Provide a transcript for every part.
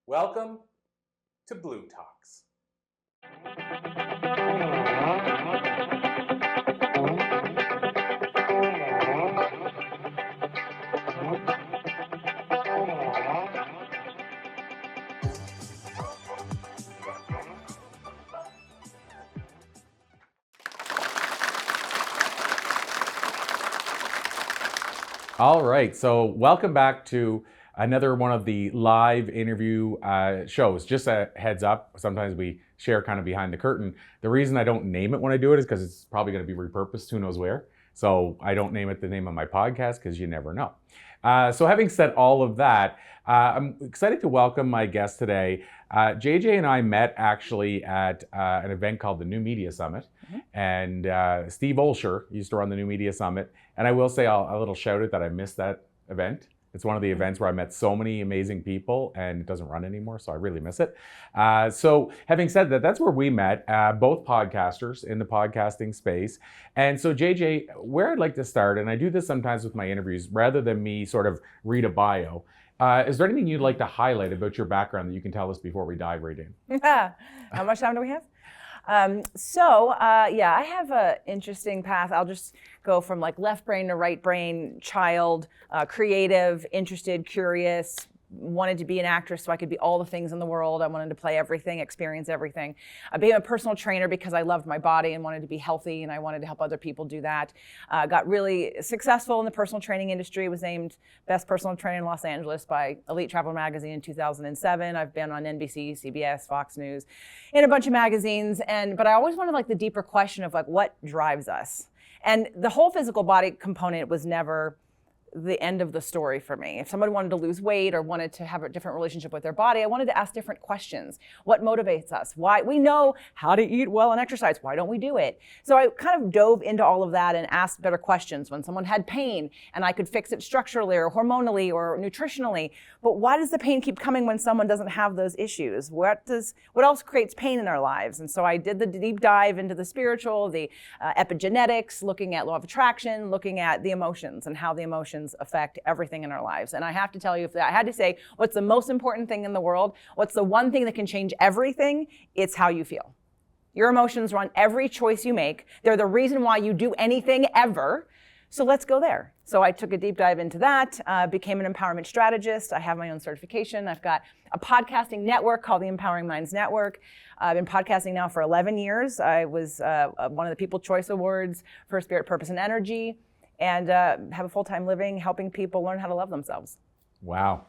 Welcome to bLU Talks. All right, so welcome back to another one of the live interview shows. Just a heads up, sometimes we share kind of behind the curtain. The reason I don't name it when I do it is because it's probably going to be repurposed, who knows where. So I don't name it the name of my podcast because you never know. So having said all of that, I'm excited to welcome my guest today. JJ and I met actually at an event called the New Media Summit. And Steve Olsher used to run the New Media Summit. And I will say a little shout out that I missed that event. It's one of the events where I met so many amazing people, and it doesn't run anymore, so I really miss it. So having said that, that's where we met, both podcasters in the podcasting space. And so JJ, where I'd like to start, and I do this sometimes with my interviews, rather than me sort of read a bio, is there anything you'd like to highlight about your background that you can tell us before we dive right in? How much time do we have? I have an interesting path. I'll just go from like left brain to right brain, child, creative, interested, curious, wanted to be an actress so I could be all the things in the world. I wanted to play everything, experience everything. I became a personal trainer because I loved my body and wanted to be healthy, and I wanted to help other people do that. Got really successful in the personal training industry, was named Best Personal Trainer in Los Angeles by Elite Traveler Magazine in 2007. I've been on NBC, CBS, Fox News, in a bunch of magazines, but I always wanted like the deeper question of like what drives us. And the whole physical body component was never the end of the story for me. If somebody wanted to lose weight or wanted to have a different relationship with their body, I wanted to ask different questions. What motivates us? Why? We know how to eat well and exercise. Why don't we do it? So I kind of dove into all of that and asked better questions. When someone had pain and I could fix it structurally or hormonally or nutritionally, but why does the pain keep coming when someone doesn't have those issues? What else creates pain in our lives? And so I did the deep dive into the spiritual, the epigenetics, looking at law of attraction, looking at the emotions and how the emotions affect everything in our lives. And I have to tell you, if I had to say what's the most important thing in the world, what's the one thing that can change everything, it's how you feel. Your emotions run every choice you make. They're the reason why you do anything ever. So let's go there. So I took a deep dive into that, became an empowerment strategist. I have my own certification. I've got a podcasting network called the Empowering Minds Network. I've been podcasting now for 11 years. I was one of the People's Choice Awards for Spirit, Purpose, and Energy, and have a full-time living helping people learn how to love themselves. Wow.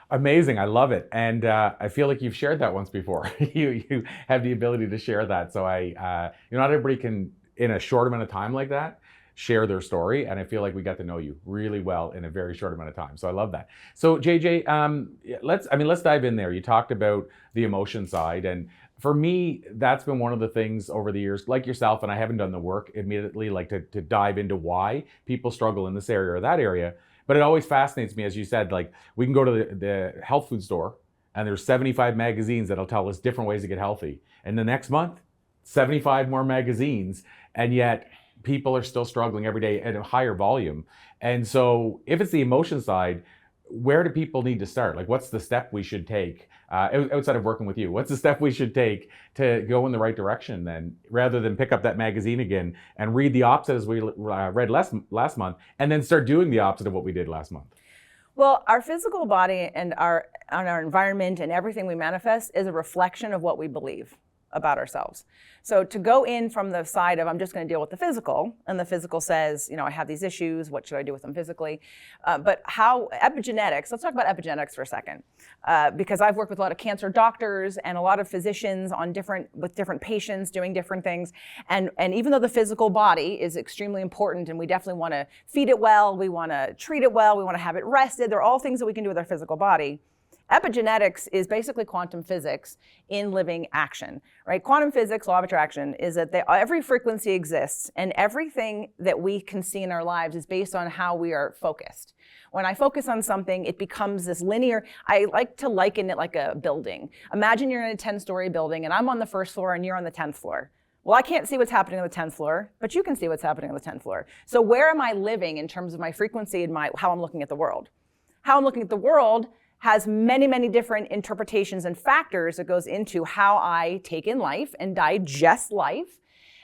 Amazing. I love it. And I feel like you've shared that once before. you have the ability to share that. So not everybody can, in a short amount of time like that, share their story. And I feel like we got to know you really well in a very short amount of time. So I love that. So JJ, let's dive in there. You talked about the emotion side, and for me, that's been one of the things over the years, like yourself, and I haven't done the work immediately, like to dive into why people struggle in this area or that area. But it always fascinates me, as you said, like we can go to the health food store and there's 75 magazines that'll tell us different ways to get healthy. And the next month, 75 more magazines, and yet people are still struggling every day at a higher volume. And so if it's the emotion side, where do people need to start? Like, what's the step we should take outside of working with you? What's the step we should take to go in the right direction then, rather than pick up that magazine again and read the opposite as we read last month, and then start doing the opposite of what we did last month? Well, our physical body and our environment and everything we manifest is a reflection of what we believe about ourselves. So to go in from the side of I'm just going to deal with the physical, and the physical says, I have these issues, what should I do with them physically? But how epigenetics, let's talk about epigenetics for a second, because I've worked with a lot of cancer doctors and a lot of physicians with different patients doing different things. And even though the physical body is extremely important and we definitely want to feed it well, we want to treat it well, we want to have it rested, they're all things that we can do with our physical body. Epigenetics is basically quantum physics in living action, right? Quantum physics, law of attraction, is that every frequency exists, and everything that we can see in our lives is based on how we are focused. When I focus on something, it becomes this linear. I like to liken it like a building. Imagine you're in a 10-story building, and I'm on the first floor, and you're on the 10th floor. Well, I can't see what's happening on the 10th floor, but you can see what's happening on the 10th floor. So where am I living in terms of my frequency and how I'm looking at the world? How I'm looking at the world has many, many different interpretations and factors that goes into how I take in life and digest life.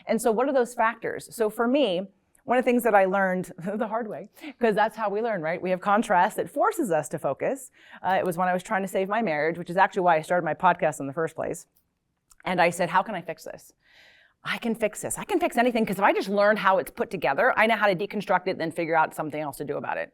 And so what are those factors? So for me, one of the things that I learned the hard way, because that's how we learn, right? We have contrast that forces us to focus. It was when I was trying to save my marriage, which is actually why I started my podcast in the first place. And I said, how can I fix this? I can fix this. I can fix anything, because if I just learn how it's put together, I know how to deconstruct it and then figure out something else to do about it.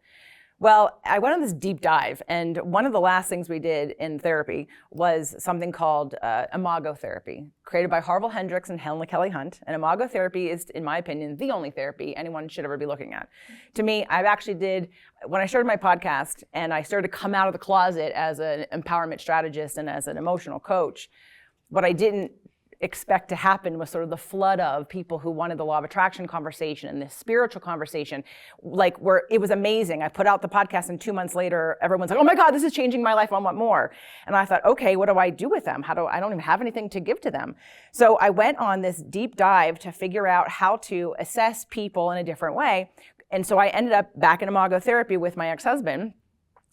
Well, I went on this deep dive, and one of the last things we did in therapy was something called imago therapy, created by Harville Hendricks and Helen Kelly Hunt. And imago therapy is, in my opinion, the only therapy anyone should ever be looking at. To me, when I started my podcast and I started to come out of the closet as an empowerment strategist and as an emotional coach, what I didn't expect to happen was sort of the flood of people who wanted the law of attraction conversation and the spiritual conversation, where it was amazing. I put out the podcast, and 2 months later, everyone's like, oh my God, this is changing my life, I want more. And I thought, okay, what do I do with them? I don't even have anything to give to them. So I went on this deep dive to figure out how to assess people in a different way. And so I ended up back in imago therapy with my ex-husband,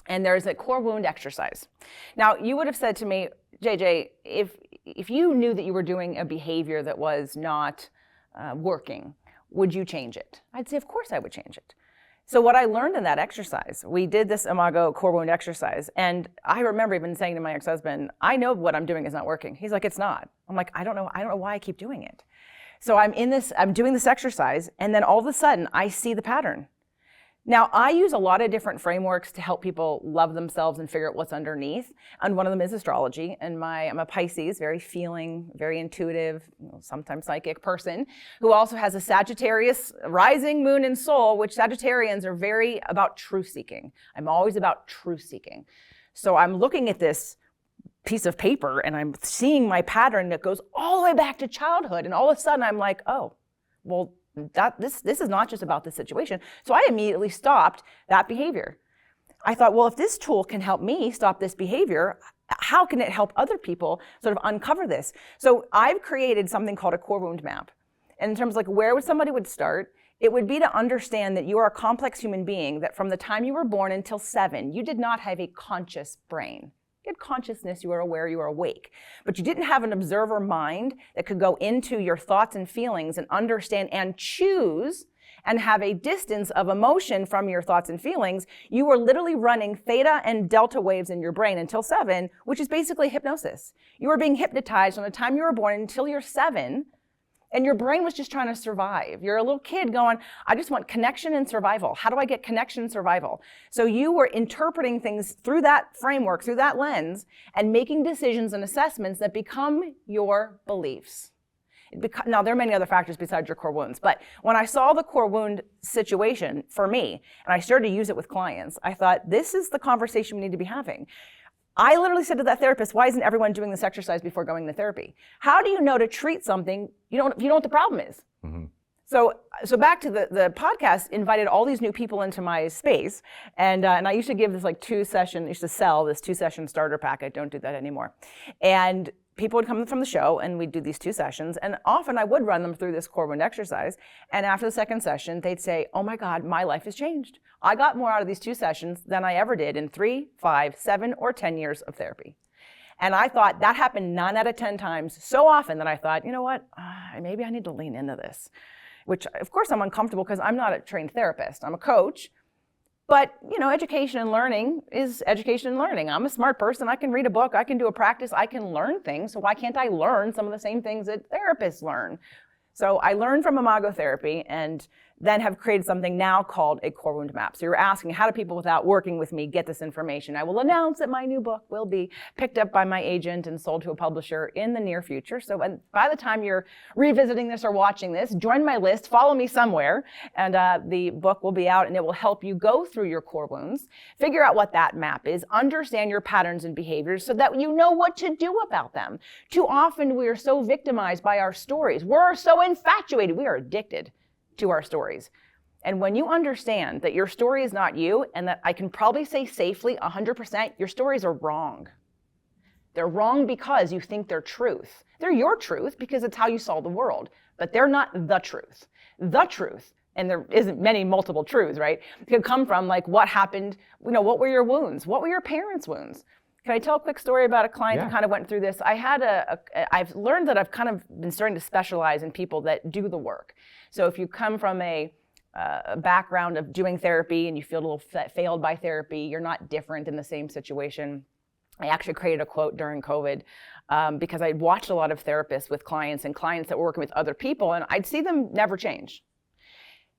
and there's a core wound exercise. Now, you would have said to me, JJ, if you knew that you were doing a behavior that was not working, would you change it? I'd say, of course I would change it. So what I learned in that exercise, we did this imago core wound exercise, and I remember even saying to my ex-husband, I know what I'm doing is not working. He's like, it's not. I'm like, I don't know why I keep doing it. So I'm doing this exercise, and then all of a sudden I see the pattern. Now, I use a lot of different frameworks to help people love themselves and figure out what's underneath. And one of them is astrology. And I'm a Pisces, very feeling, very intuitive, sometimes psychic person, who also has a Sagittarius rising, moon, and soul, which Sagittarians are very about truth seeking. I'm always about truth seeking. So I'm looking at this piece of paper and I'm seeing my pattern that goes all the way back to childhood. And all of a sudden I'm like, oh, well, this is not just about this situation. So I immediately stopped that behavior. I thought, well, if this tool can help me stop this behavior, how can it help other people sort of uncover this? So I've created something called a core wound map. And in terms of where somebody would start, it would be to understand that you are a complex human being, that from the time you were born until 7, you did not have a conscious brain. You had consciousness, you were aware, you were awake. But you didn't have an observer mind that could go into your thoughts and feelings and understand and choose and have a distance of emotion from your thoughts and feelings. You were literally running theta and delta waves in your brain until 7, which is basically hypnosis. You were being hypnotized from the time you were born until you're 7, and your brain was just trying to survive. You're a little kid going, I just want connection and survival. How do I get connection and survival? So you were interpreting things through that framework, through that lens, and making decisions and assessments that become your beliefs. Now, there are many other factors besides your core wounds, but when I saw the core wound situation for me, and I started to use it with clients, I thought, this is the conversation we need to be having. I literally said to that therapist, why isn't everyone doing this exercise before going to therapy? How do you know to treat something you know what the problem is? Mm-hmm. So back to the podcast, invited all these new people into my space, and I used to give this used to sell this 2-session starter pack. I don't do that anymore. And people would come from the show and we'd do these 2 sessions, and often I would run them through this core wound exercise, and after the second session they'd say, oh my God, my life has changed. I got more out of these 2 sessions than I ever did in 3, 5, 7, or 10 years of therapy. And I thought that happened 9 out of 10 times so often that I thought, you know what, maybe I need to lean into this, which of course I'm uncomfortable because I'm not a trained therapist. I'm a coach. But, education and learning is education and learning. I'm a smart person. I can read a book. I can do a practice. I can learn things. So why can't I learn some of the same things that therapists learn? So I learned from imago therapy and then have created something now called a core wound map. So you're asking, how do people without working with me get this information? I will announce that my new book will be picked up by my agent and sold to a publisher in the near future. So by the time you're revisiting this or watching this, join my list, follow me somewhere, and the book will be out, and it will help you go through your core wounds, figure out what that map is, understand your patterns and behaviors so that you know what to do about them. Too often we are so victimized by our stories. We're so infatuated. We are addicted to our stories. And when you understand that your story is not you, and that I can probably say safely 100%, your stories are wrong. They're wrong because you think they're truth. They're your truth because it's how you saw the world, but they're not the truth. The truth and there isn't many multiple truths, right? It could come from like, what happened, what were your wounds? What were your parents' wounds? Can I tell a quick story about a client who kind of went through this? I've learned that I've kind of been starting to specialize in people that do the work. So if you come from a background of doing therapy and you feel a little failed by therapy, you're not different in the same situation. I actually created a quote during COVID because I'd watched a lot of therapists with clients and clients that were working with other people, and I'd see them never change.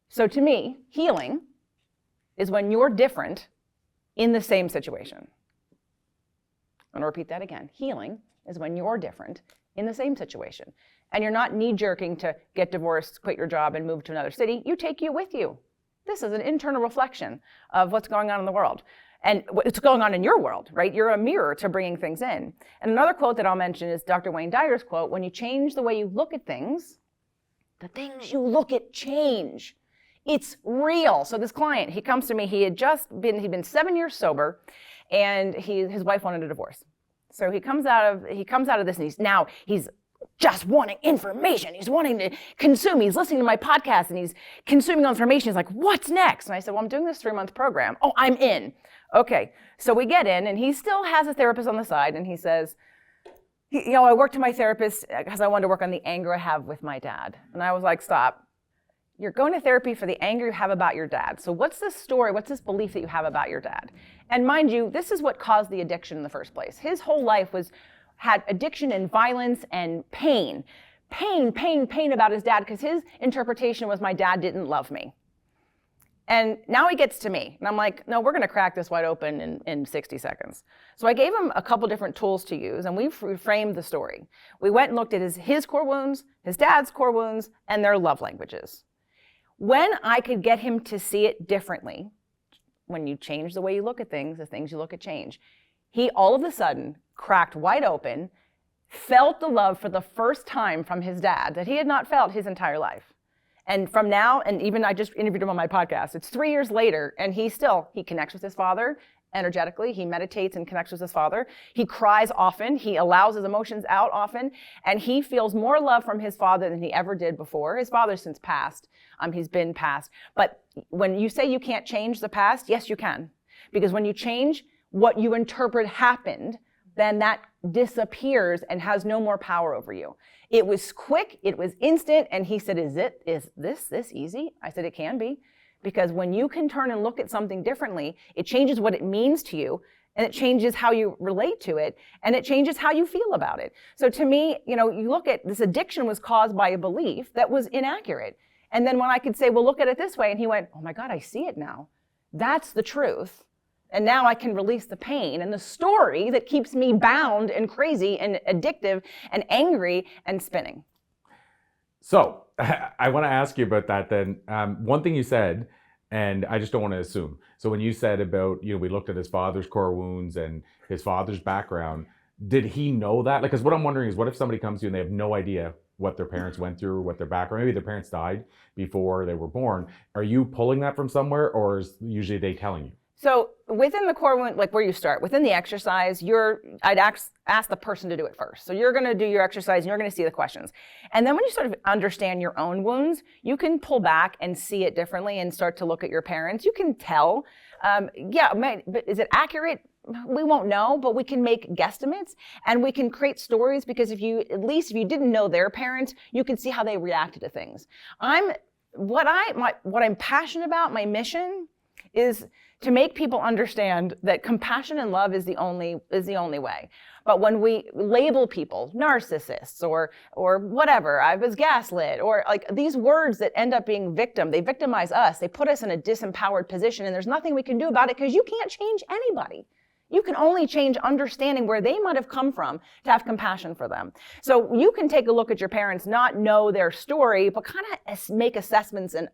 So to me, healing is when you're different in the same situation. I'm gonna repeat that again. Healing is when you're different in the same situation. And you're not knee-jerking to get divorced, quit your job, and move to another city. You take you with you. This is an internal reflection of what's going on in the world. And what's going on in your world, right? You're a mirror to bringing things in. And another quote that I'll mention is Dr. Wayne Dyer's quote, when you change the way you look at things, the things you look at change. It's real. So this client, he comes to me, he'd been 7 years sober, and his wife wanted a divorce. So he comes out of this, and he's just wanting information. He's wanting to consume. He's listening to my podcast and he's consuming information. He's like, what's next? And I said, well, I'm doing this 3-month program. Oh, I'm in. Okay. So we get in, and he still has a therapist on the side, and he says, I worked to my therapist because I wanted to work on the anger I have with my dad. And I was like, stop. You're going to therapy for the anger you have about your dad. So what's this story? What's this belief that you have about your dad? And mind you, this is what caused the addiction in the first place. His whole life had addiction and violence and pain about his dad, because his interpretation was my dad didn't love me. And now he gets to me, and I'm like, no, we're going to crack this wide open in 60 seconds. So I gave him a couple different tools to use, and we framed the story. We went and looked at his core wounds, his dad's core wounds, and their love languages. When I could get him to see it differently, when you change the way you look at things, the things you look at change, he all of a sudden cracked wide open, felt the love for the first time from his dad that he had not felt his entire life. And from now, and even I just interviewed him on my podcast, it's 3 years later, and he connects with his father energetically. He meditates and connects with his father. He cries often. He allows his emotions out often. And he feels more love from his father than he ever did before. His father's since passed. He's been passed. But when you say you can't change the past, yes, you can. Because when you change what you interpret happened, then that disappears and has no more power over you. It was quick. It was instant. And he said, is this easy? I said, it can be. Because when you can turn and look at something differently, it changes what it means to you, and it changes how you relate to it, and it changes how you feel about it. So to me, you look at this addiction was caused by a belief that was inaccurate. And then when I could say, well, look at it this way, and he went, oh my God, I see it now. That's the truth. And now I can release the pain and the story that keeps me bound and crazy and addictive and angry and spinning. So I want to ask you about that then. One thing you said, and I just don't want to assume. So when you said about, we looked at his father's core wounds and his father's background, did he know that? Because what I'm wondering is, what if somebody comes to you and they have no idea what their parents went through, what their background, maybe their parents died before they were born. Are you pulling that from somewhere, or is usually they telling you? So within the core wound, like where you start, within the exercise, I'd ask the person to do it first. So you're going to do your exercise and you're going to see the questions. And then when you sort of understand your own wounds, you can pull back and see it differently and start to look at your parents. You can tell, but is it accurate? We won't know, but we can make guesstimates and we can create stories, because if you didn't know their parents, you can see how they reacted to things. What I'm passionate about, my mission is to make people understand that compassion and love is the only way. But when we label people narcissists or whatever, I was gaslit, or like these words that end up being victim, they victimize us, they put us in a disempowered position, and there's nothing we can do about it, because you can't change anybody. You can only change understanding where they might have come from to have compassion for them. So you can take a look at your parents, not know their story, but kind of make assessments and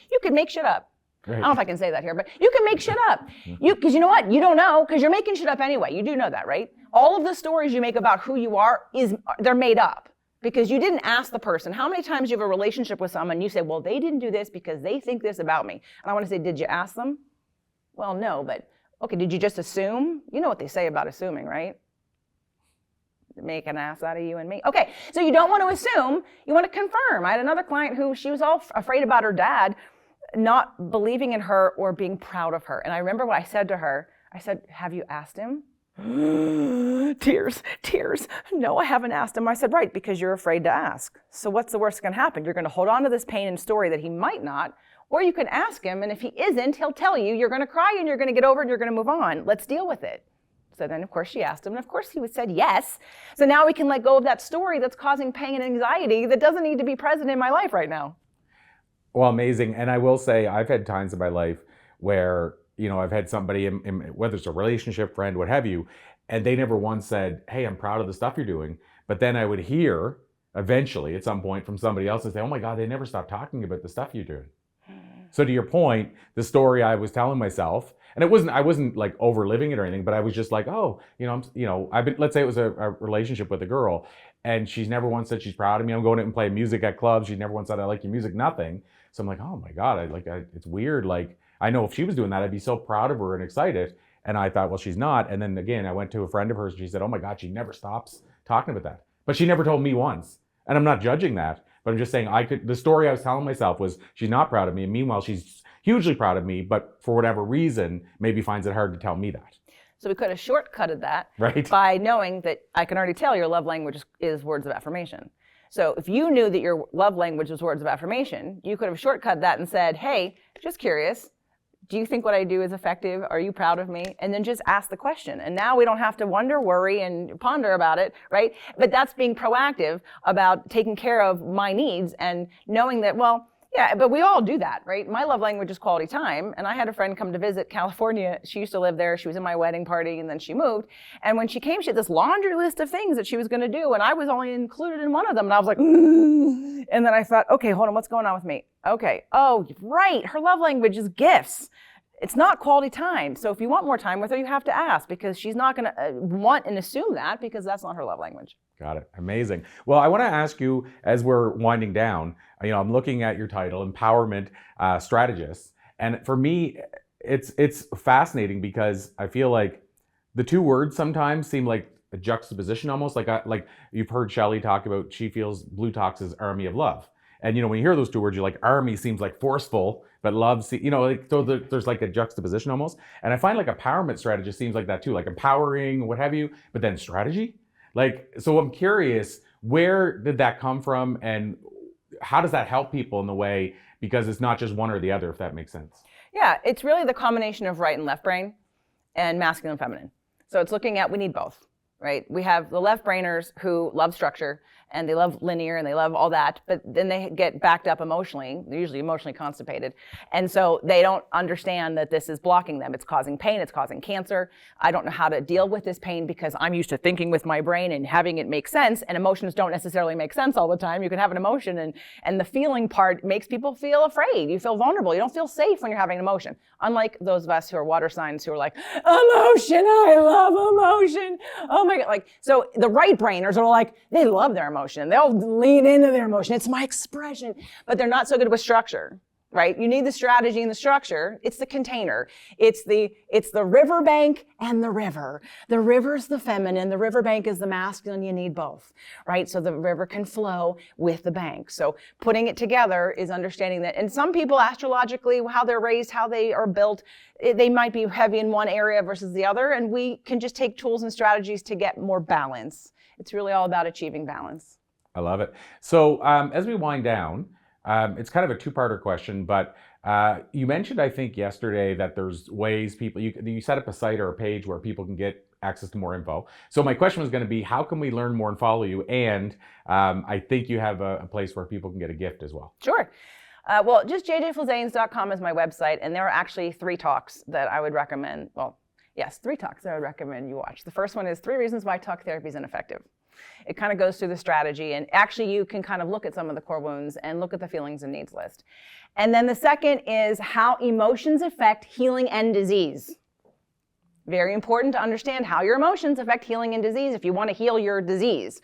you can make shit up. Right. I don't know if I can say that here, but you can make shit up. Because you know what? You don't know, because you're making shit up anyway. You do know that, right? All of the stories you make about who you are, they're made up. Because you didn't ask the person. How many times you have a relationship with someone, you say, well, they didn't do this because they think this about me. And I want to say, did you ask them? Well, no, but okay, did you just assume? You know what they say about assuming, right? Make an ass out of you and me. Okay, so you don't want to assume, you want to confirm. I had another client who, she was all afraid about her dad. not believing in her or being proud of her. And I remember what I said to her. I said, have you asked him? Tears. No, I haven't asked him. I said, right, because you're afraid to ask. So what's the worst that can happen? You're going to hold on to this pain and story that he might not, or you can ask him, and if he isn't, he'll tell you, you're going to cry and you're going to get over it and you're going to move on. Let's deal with it. So then, of course, she asked him, and of course he said yes. So now we can let go of that story that's causing pain and anxiety that doesn't need to be present in my life right now. Well, amazing. And I will say, I've had times in my life where, I've had somebody, whether it's a relationship, friend, what have you, and they never once said, hey, I'm proud of the stuff you're doing. But then I would hear eventually at some point from somebody else and say, oh my God, they never stopped talking about the stuff you're doing. So to your point, the story I was telling myself, and I wasn't like over living it or anything, but I was just like, oh, let's say it was a relationship with a girl, and she's never once said she's proud of me. I'm going out and playing music at clubs. She never once said I like your music, nothing. So I'm like, oh my God, it's weird. Like, I know if she was doing that, I'd be so proud of her and excited. And I thought, well, she's not. And then again, I went to a friend of hers and she said, oh my God, she never stops talking about that. But she never told me once. And I'm not judging that, but I'm just saying the story I was telling myself was she's not proud of me. And meanwhile, she's hugely proud of me, but for whatever reason, maybe finds it hard to tell me that. So we could have shortcutted that right. by knowing that I can already tell your love language is words of affirmation. So if you knew that your love language was words of affirmation, you could have shortcut that and said, hey, just curious, do you think what I do is effective? Are you proud of me? And then just ask the question. And now we don't have to wonder, worry, and ponder about it, right? But that's being proactive about taking care of my needs and knowing that, well, yeah, but we all do that, right? My love language is quality time. And I had a friend come to visit California. She used to live there. She was in my wedding party, and then she moved. And when she came, she had this laundry list of things that she was going to do. And I was only included in one of them. And I was like, and then I thought, okay, hold on, what's going on with me? Okay, oh, right, her love language is gifts. It's not quality time. So if you want more time with her, you have to ask, because she's not going to want and assume that, because that's not her love language. Got it. Amazing. Well, I want to ask you, as we're winding down, I'm looking at your title, Empowerment Strategist. And for me, it's fascinating because I feel like the two words sometimes seem like a juxtaposition almost. Like you've heard Shelley talk about, she feels Blue talks as army of love. And, when you hear those two words, you're like, army seems like forceful, but love, so there's like a juxtaposition almost. And I find like empowerment strategist seems like that too, like empowering, what have you, but then strategy. So I'm curious, where did that come from, and how does that help people in the way, because it's not just one or the other, if that makes sense? Yeah, it's really the combination of right and left brain and masculine and feminine. So it's looking at, we need both, right? We have the left brainers who love structure and they love linear and they love all that, but then they get backed up emotionally. They're usually emotionally constipated. And so they don't understand that this is blocking them. It's causing pain, it's causing cancer. I don't know how to deal with this pain because I'm used to thinking with my brain and having it make sense, and emotions don't necessarily make sense all the time. You can have an emotion and the feeling part makes people feel afraid. You feel vulnerable. You don't feel safe when you're having an emotion. Unlike those of us who are water signs who are like, emotion, I love emotion. Oh my God. So the right brainers are like, they love their emotion. They'll lean into their emotion. It's my expression, but they're not so good with structure, right? You need the strategy and the structure. It's the container. It's the riverbank and the river. The river's the feminine. The riverbank is the masculine. You need both, right? So the river can flow with the bank. So putting it together is understanding that. And some people astrologically, how they're raised, how they are built, they might be heavy in one area versus the other. And we can just take tools and strategies to get more balance. It's really all about achieving balance. I love it. So as we wind down, it's kind of a two-parter question, but you mentioned, I think yesterday, that there's ways you set up a site or a page where people can get access to more info. So my question was going to be, how can we learn more and follow you? And I think you have a place where people can get a gift as well. Sure. Well, just jjflizanes.com is my website, and there are actually 3 talks that I would recommend. Well, yes, 3 talks that I would recommend you watch. The first one is 3 reasons why talk therapy is ineffective. It kind of goes through the strategy, and actually you can kind of look at some of the core wounds and look at the feelings and needs list. And then the second is how emotions affect healing and disease. Very important to understand how your emotions affect healing and disease if you want to heal your disease.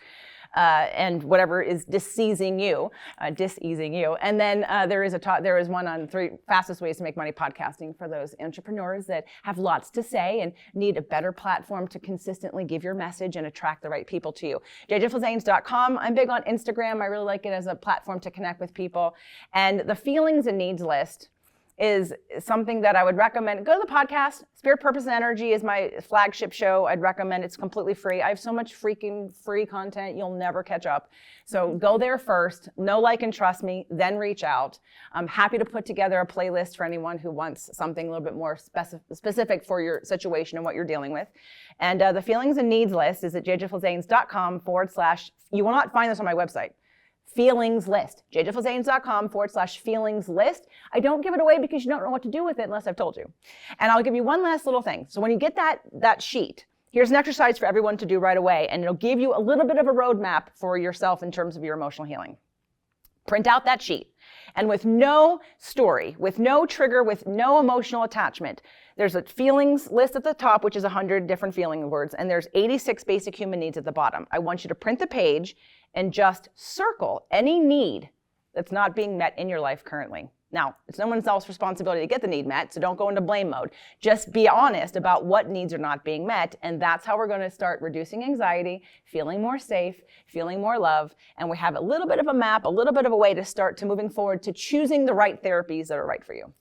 And whatever is diseasing you. And then there is one on 3 fastest ways to make money podcasting for those entrepreneurs that have lots to say and need a better platform to consistently give your message and attract the right people to you. jjflizanes.com. I'm big on Instagram. I really like it as a platform to connect with people. And the feelings and needs list is something that I would recommend. Go to the podcast. Spirit, Purpose, and Energy is my flagship show. I'd recommend. It's completely free. I have so much freaking free content, you'll never catch up. So go there first. Know, like, and trust me, then reach out. I'm happy to put together a playlist for anyone who wants something a little bit more specific for your situation and what you're dealing with. And the feelings and needs list is at jjflizanes.com / you will not find this on my website. Feelings list, jjflizanes.com / feelings list. I don't give it away because you don't know what to do with it unless I've told you. And I'll give you one last little thing. So when you get that sheet, here's an exercise for everyone to do right away, and it'll give you a little bit of a roadmap for yourself in terms of your emotional healing. Print out that sheet. And with no story, with no trigger, with no emotional attachment, there's a feelings list at the top, which is 100 different feeling words, and there's 86 basic human needs at the bottom. I want you to print the page and just circle any need that's not being met in your life currently. Now, it's no one else's responsibility to get the need met, so don't go into blame mode. Just be honest about what needs are not being met, and that's how we're going to start reducing anxiety, feeling more safe, feeling more love, and we have a little bit of a map, a little bit of a way to start to moving forward to choosing the right therapies that are right for you.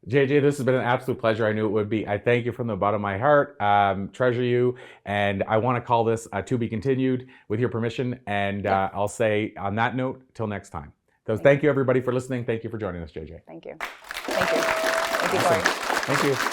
JJ, this has been an absolute pleasure. I knew it would be. I thank you from the bottom of my heart. Treasure you. And I want to call this to be continued with your permission. And I'll say on that note, till next time. So thank you everybody for listening. Thank you for joining us, JJ. Thank you. Thank you. Thank you, Corey. Thank you.